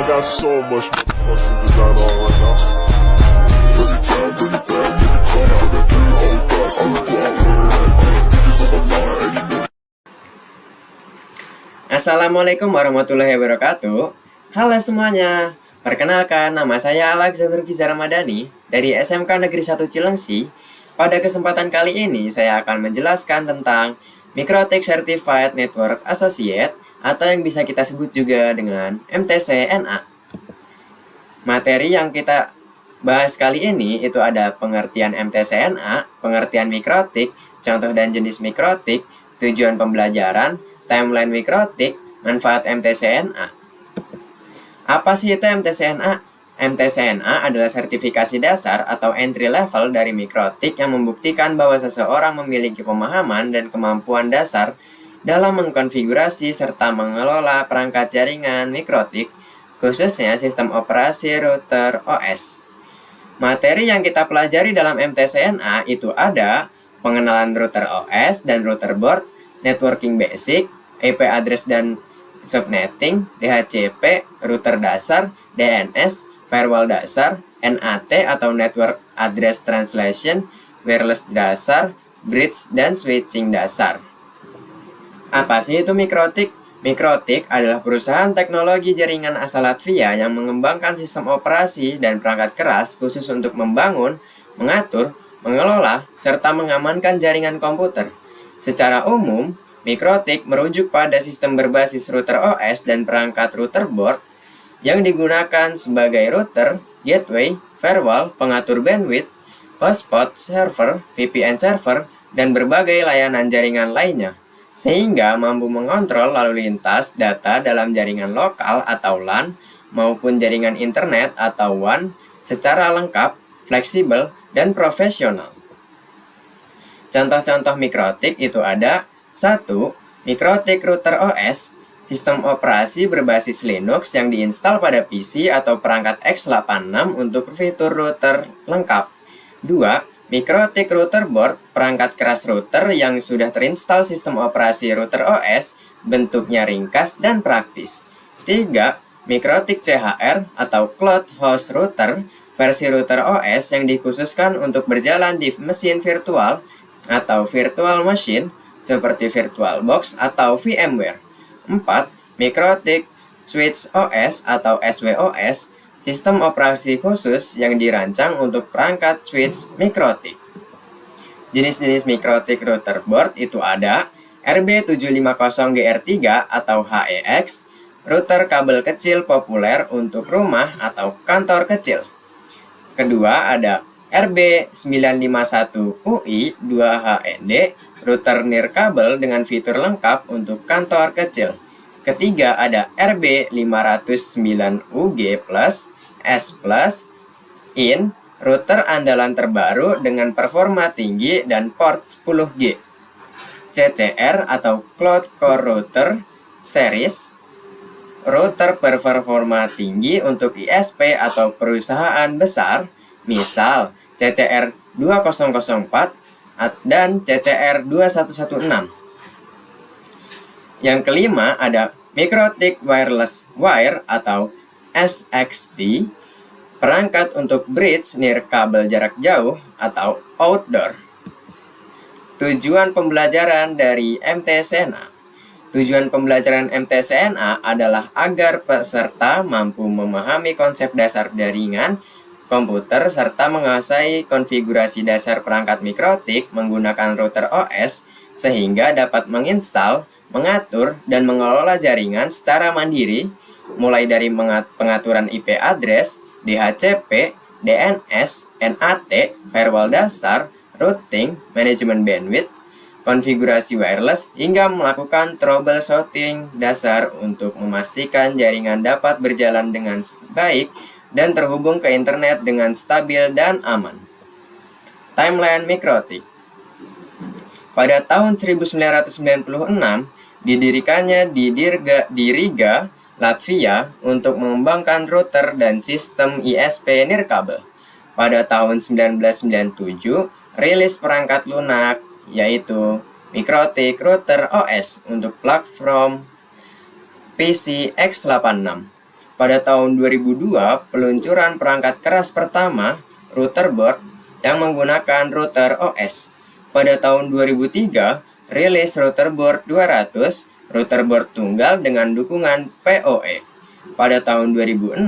got so much motherfucking design on right now. Bring it down, bring it down, make it come out. I got 3 whole thoughts on the block. Bitches on my line, and you know. Assalamualaikum warahmatullahi wabarakatuh. Halo semuanya, perkenalkan nama saya Alexander Giza Ramadhani dari SMK Negeri 1 Cilengsi. Pada kesempatan kali ini saya akan menjelaskan tentang MikroTik Certified Network Associate atau yang bisa kita sebut juga dengan MTC-NA. Materi yang kita bahas kali ini itu ada pengertian MTC-NA, pengertian MikroTik, contoh dan jenis MikroTik, tujuan pembelajaran, timeline MikroTik, manfaat MTC-NA. Apa sih itu MTC-NA? MTC-NA adalah sertifikasi dasar atau entry level dari MikroTik yang membuktikan bahwa seseorang memiliki pemahaman dan kemampuan dasar dalam mengkonfigurasi serta mengelola perangkat jaringan MikroTik, khususnya sistem operasi router OS. Materi yang kita pelajari dalam MTC-NA itu ada pengenalan router OS dan router board, networking basic, IP address dan subnetting, DHCP, router dasar, DNS, firewall dasar, NAT atau Network Address Translation, wireless dasar, bridge, dan switching dasar. Apa sih itu MikroTik? MikroTik adalah perusahaan teknologi jaringan asal Latvia yang mengembangkan sistem operasi dan perangkat keras khusus untuk membangun, mengatur, mengelola, serta mengamankan jaringan komputer. Secara umum, MikroTik merujuk pada sistem berbasis router OS dan perangkat router board yang digunakan sebagai router, gateway, firewall, pengatur bandwidth, hotspot, server, VPN server, dan berbagai layanan jaringan lainnya, sehingga mampu mengontrol lalu lintas data dalam jaringan lokal atau LAN maupun jaringan internet atau WAN secara lengkap, fleksibel, dan profesional. Contoh-contoh MikroTik itu ada 1. MikroTik Router OS, sistem operasi berbasis Linux yang diinstal pada PC atau perangkat x86 untuk fitur router lengkap. 2. MikroTik Router Board, perangkat keras router yang sudah terinstall sistem operasi router OS, bentuknya ringkas dan praktis. 3. MikroTik CHR atau Cloud Host Router, versi router OS yang dikhususkan untuk berjalan di mesin virtual atau virtual machine seperti VirtualBox atau VMware. 4. MikroTik Switch OS atau SWOS, sistem operasi khusus yang dirancang untuk perangkat switch MikroTik. Jenis-jenis MikroTik router board itu ada RB750GR3 atau HEX, router kabel kecil populer untuk rumah atau kantor kecil. Kedua ada RB951UI 2HND, router nirkabel dengan fitur lengkap untuk kantor kecil. Ketiga ada RB509UG Plus S Plus in, router andalan terbaru dengan performa tinggi dan port 10G. CCR atau Cloud Core Router Series, router berperforma tinggi untuk ISP atau perusahaan besar, misal CCR 2004 dan CCR 2116. Yang kelima ada MikroTik Wireless Wire atau SXT, perangkat untuk bridge nirkabel jarak jauh atau outdoor. Tujuan pembelajaran dari MTC-NA. Tujuan pembelajaran MTC-NA adalah agar peserta mampu memahami konsep dasar jaringan komputer serta menguasai konfigurasi dasar perangkat MikroTik menggunakan router OS sehingga dapat menginstal, mengatur, dan mengelola jaringan secara mandiri, mulai dari pengaturan IP address, DHCP, DNS, NAT, firewall dasar, routing, manajemen bandwidth, konfigurasi wireless, hingga melakukan troubleshooting dasar untuk memastikan jaringan dapat berjalan dengan baik dan terhubung ke internet dengan stabil dan aman. Timeline MikroTik. Pada tahun 1996, didirikannya di Riga, Latvia untuk mengembangkan router dan sistem ISP nirkabel. Pada tahun 1997, rilis perangkat lunak yaitu MikroTik Router OS untuk platform PC x86. Pada tahun 2002, peluncuran perangkat keras pertama, router board, yang menggunakan router OS. Pada tahun 2003, rilis router board 200, router board tunggal dengan dukungan PoE. Pada tahun 2006,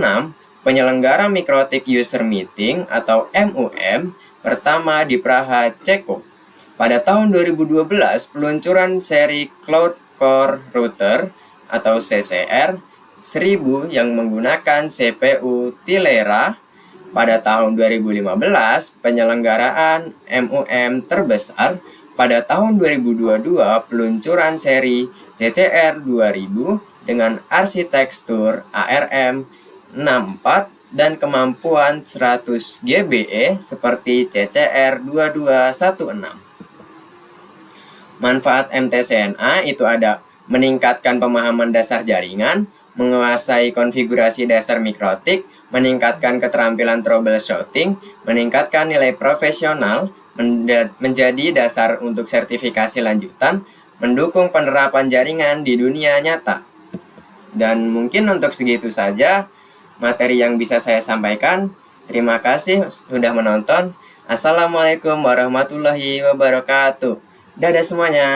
penyelenggara Mikrotik User Meeting atau MUM pertama di Praha, Ceko. Pada tahun 2012, peluncuran seri Cloud Core Router atau CCR 1000 yang menggunakan CPU Tilera. Pada tahun 2015, penyelenggaraan MUM terbesar. Pada tahun 2022, peluncuran seri CCR 2000 dengan arsitektur ARM 64 dan kemampuan 100 GBE seperti CCR 2216. Manfaat MTCNA itu ada meningkatkan pemahaman dasar jaringan, menguasai konfigurasi dasar mikrotik, meningkatkan keterampilan troubleshooting, meningkatkan nilai profesional, menjadi dasar untuk sertifikasi lanjutan, mendukung penerapan jaringan di dunia nyata. Dan mungkin untuk segitu saja materi yang bisa saya sampaikan. Terima kasih sudah menonton. Assalamualaikum warahmatullahi wabarakatuh. Dadah semuanya.